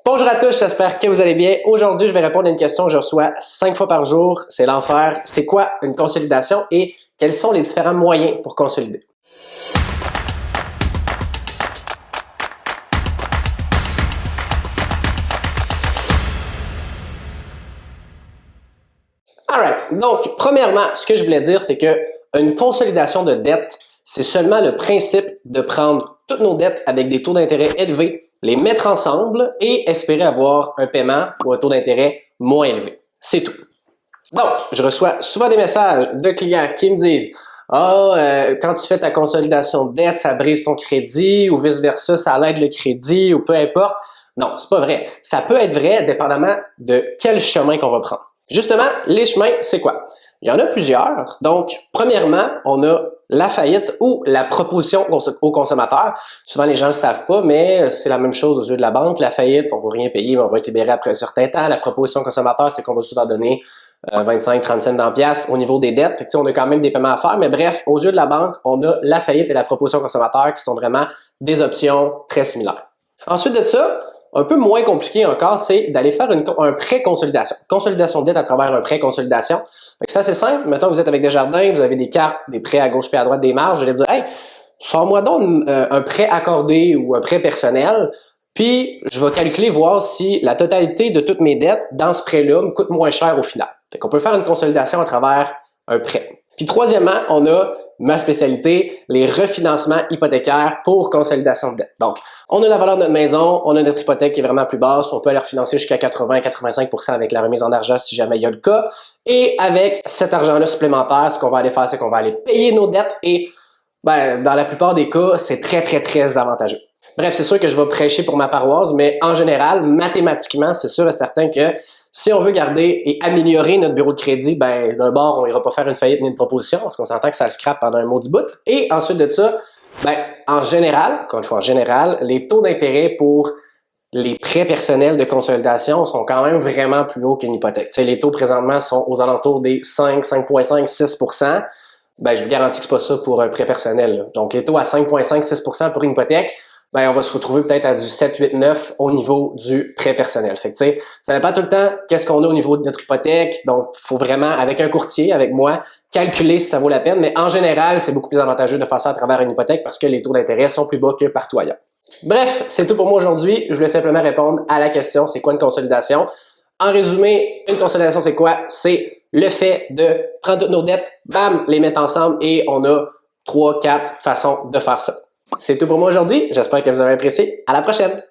Bonjour à tous, j'espère que vous allez bien. Aujourd'hui, je vais répondre à une question que je reçois 5 fois par jour. C'est l'enfer. C'est quoi une consolidation et quels sont les différents moyens pour consolider? Alright. Donc, premièrement, ce que je voulais dire, c'est que une consolidation de dette, c'est seulement le principe de prendre toutes nos dettes avec des taux d'intérêt élevés, les mettre ensemble et espérer avoir un paiement ou un taux d'intérêt moins élevé. C'est tout. Donc, je reçois souvent des messages de clients qui me disent quand tu fais ta consolidation de dette, ça brise ton crédit ou vice-versa, ça aide le crédit ou peu importe. Non, c'est pas vrai. Ça peut être vrai dépendamment de quel chemin qu'on va prendre. Justement, les chemins, c'est quoi? Il y en a plusieurs. Donc, premièrement, on a la faillite ou la proposition au consommateur. Souvent, les gens ne le savent pas, mais c'est la même chose aux yeux de la banque. La faillite, on ne va rien payer, mais on va être libéré après un certain temps. La proposition au consommateur, c'est qu'on va souvent donner 25-30 cents dans le piastre au niveau des dettes. Fait que, on a quand même des paiements à faire, mais bref, aux yeux de la banque, on a la faillite et la proposition au consommateur qui sont vraiment des options très similaires. Ensuite de ça, un peu moins compliqué encore, c'est d'aller faire un pré-consolidation. Consolidation de dette à travers un pré-consolidation. C'est assez simple. Mettons que vous êtes avec Desjardins, vous avez des cartes, des prêts à gauche et à droite, des marges. Je vais dire, hey, sors-moi donc un prêt accordé ou un prêt personnel, puis je vais calculer, voir si la totalité de toutes mes dettes dans ce prêt-là me coûte moins cher au final. Fait qu'on peut faire une consolidation à travers un prêt. Puis troisièmement, on a ma spécialité, les refinancements hypothécaires pour consolidation de dette. Donc, on a la valeur de notre maison, on a notre hypothèque qui est vraiment plus basse, on peut aller refinancer jusqu'à 80-85% avec la remise en argent si jamais il y a le cas. Et avec cet argent-là supplémentaire, ce qu'on va aller faire, c'est qu'on va aller payer nos dettes et dans la plupart des cas, c'est très avantageux. Bref, c'est sûr que je vais prêcher pour ma paroisse, mais en général, mathématiquement, c'est sûr et certain que si on veut garder et améliorer notre bureau de crédit, d'un bord, on ira pas faire une faillite ni une proposition, parce qu'on s'entend que ça le scrape pendant un maudit bout. Et ensuite de ça, en général, encore une fois, en général, les taux d'intérêt pour les prêts personnels de consolidation sont quand même vraiment plus hauts qu'une hypothèque. Tu sais, les taux présentement sont aux alentours des 5, 5,5, 6%. Je vous garantis que c'est pas ça pour un prêt personnel, là. Donc, les taux à 5,5, 6% pour une hypothèque, on va se retrouver peut-être à du 7, 8, 9 au niveau du prêt personnel. Fait que, tu sais, ça dépend tout le temps qu'est-ce qu'on a au niveau de notre hypothèque. Donc, il faut vraiment, avec un courtier, avec moi, calculer si ça vaut la peine. Mais en général, c'est beaucoup plus avantageux de faire ça à travers une hypothèque parce que les taux d'intérêt sont plus bas que partout ailleurs. Bref, c'est tout pour moi aujourd'hui. Je voulais simplement répondre à la question, c'est quoi une consolidation? En résumé, une consolidation, c'est quoi? C'est le fait de prendre toutes nos dettes, bam, les mettre ensemble et on a 3, 4 façons de faire ça. C'est tout pour moi aujourd'hui. J'espère que vous avez apprécié. À la prochaine!